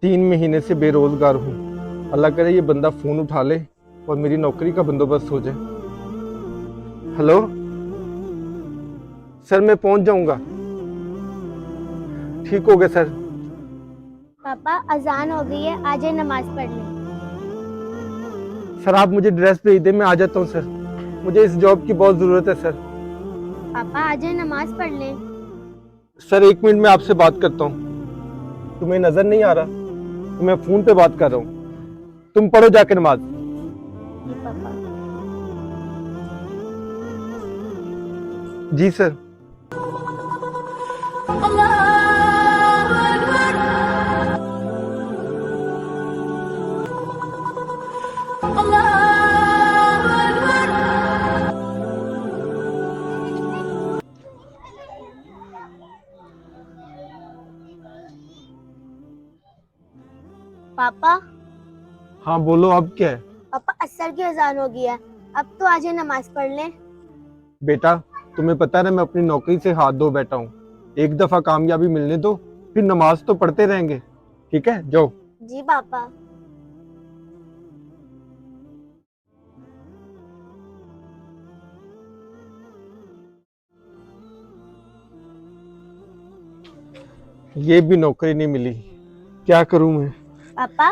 3 महीने से बेरोजगार हूँ। अल्लाह करे ये बंदा फोन उठा ले और मेरी नौकरी का बंदोबस्त हो जाए। हेलो सर, मैं पहुंच जाऊंगा। ठीक हो गया सर। पापा अजान हो गई है, आ जाए नमाज पढ़ने। सर आप मुझे ड्रेस भेज दे, मैं आ जाता हूँ सर। मुझे इस जॉब की बहुत जरूरत है सर। पापा आ जाए नमाज पढ़ ले। सर 1 मिनट में आपसे बात करता हूँ। तुम्हें नजर नहीं आ रहा तो मैं फोन पे बात कर रहा हूँ। तुम पढ़ो जाके नमाज। जी पापा। जी सर। पापा हाँ बोलो, अब क्या है? पापा असर की अजान हो गई है, अब तो आ जाए नमाज पढ़ ले। बेटा तुम्हें पता है ना, मैं अपनी नौकरी से हाथ धो बैठा हूँ। एक दफा कामयाबी मिलने दो, फिर नमाज तो पढ़ते रहेंगे। ठीक है, जाओ। जी पापा। ये भी नौकरी नहीं मिली, क्या करूं मैं? पापा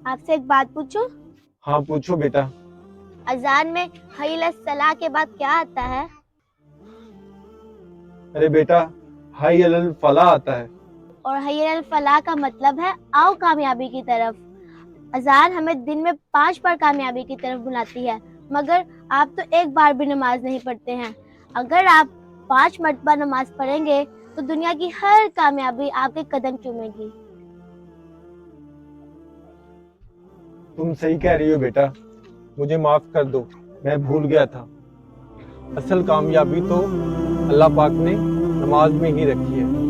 आपसे एक बात पूछूं? हाँ पूछो बेटा। अजान में हई अला सलाह के बाद क्या आता है? अरे बेटा, हाई अलल फला आता है। और हई अल फलाह का मतलब है आओ कामयाबी की तरफ। अजान हमें दिन में 5 बार कामयाबी की तरफ बुलाती है, मगर आप तो एक बार भी नमाज नहीं पढ़ते हैं। अगर आप 5 मरतबा नमाज पढ़ेंगे तो दुनिया की हर कामयाबी आपके कदम चूमेगी। तुम सही कह रही हो बेटा, मुझे माफ कर दो, मैं भूल गया था। असल कामयाबी तो अल्लाह पाक ने नमाज में ही रखी है।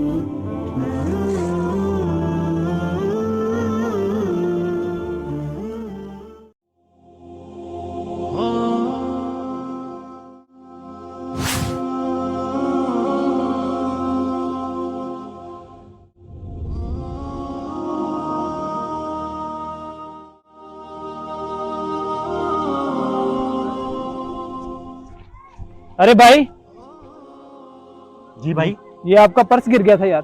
अरे भाई, जी भाई। ये आपका पर्स गिर गया था यार।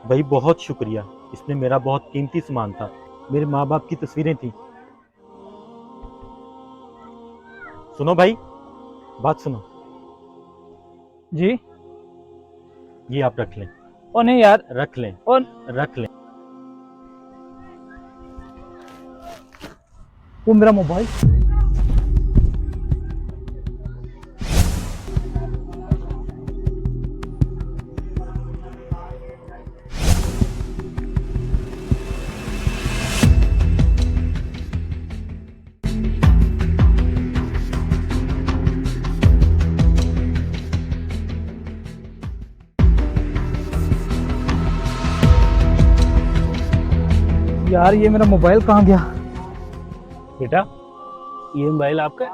भाई बहुत शुक्रिया, इसमें मेरा बहुत कीमती सामान था, मेरे माँ बाप की तस्वीरें थी। सुनो भाई, बात सुनो। जी। ये आप रख लें। ओ नहीं यार। रख लें। ओ रख लें। वो मेरा मोबाइल। यार ये मेरा मोबाइल कहाँ गया? बेटा ये मोबाइल आपका?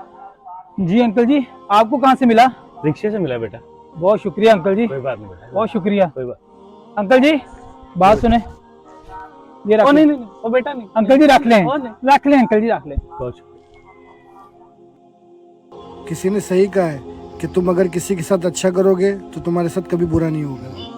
जी अंकल जी, आपको कहाँ से मिला? रिक्शे से मिला बेटा। बहुत शुक्रिया अंकल जी, कोई बात नहीं बेटा, बहुत शुक्रिया। कोई बात। अंकल जी बात सुने, ये रख लें। नहीं, ओ बेटा नहीं। अंकल जी रख लें, रख लें अंकल जी, रख लें। बहुत शुक्रिया। किसी ने सही कहा है कि तुम अगर किसी के साथ अच्छा करोगे तो तुम्हारे साथ कभी बुरा नहीं होगा।